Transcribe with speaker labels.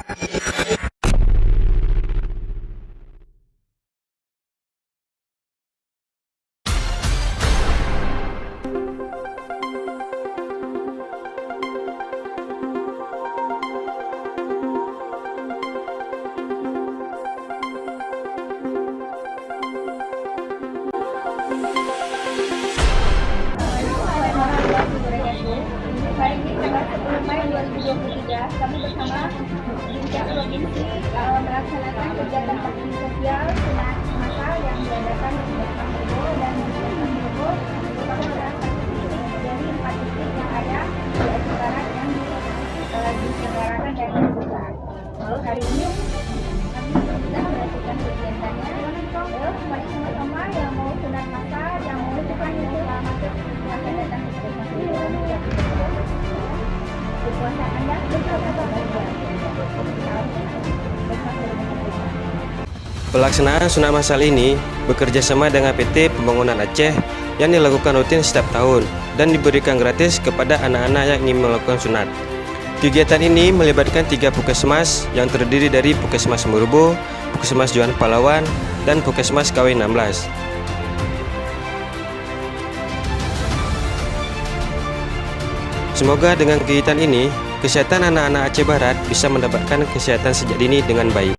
Speaker 1: Hari ini tanggal 10 Mei 2023, kami bersama Dinkes Provinsi melaksanakan kegiatan bakti sosial sunat masal yang diadakan di Desa Mergo dan di Desa Mergo merupakan salah satu titik dari 4 titik yang ada di Aceh Barat yang diselenggarakan dari pusat. Lalu hari ini kami sudah melakukan kegiatannya. Mari sama-sama yang mau sunat masal, yang mau bukan itu masuk silahkan datang ke Desa Mergo. Puasa Anda
Speaker 2: Pelaksanaan sunat masal ini bekerja sama dengan PT Pembangunan Aceh yang dilakukan rutin setiap tahun dan diberikan gratis kepada anak-anak yang ingin melakukan sunat. Kegiatan ini melibatkan 3 puskesmas yang terdiri dari Puskesmas Mergo, Puskesmas Johan Palawan, dan Puskesmas KW16. Semoga dengan kegiatan ini, kesehatan anak-anak Aceh Barat bisa mendapatkan kesehatan sejak dini dengan baik.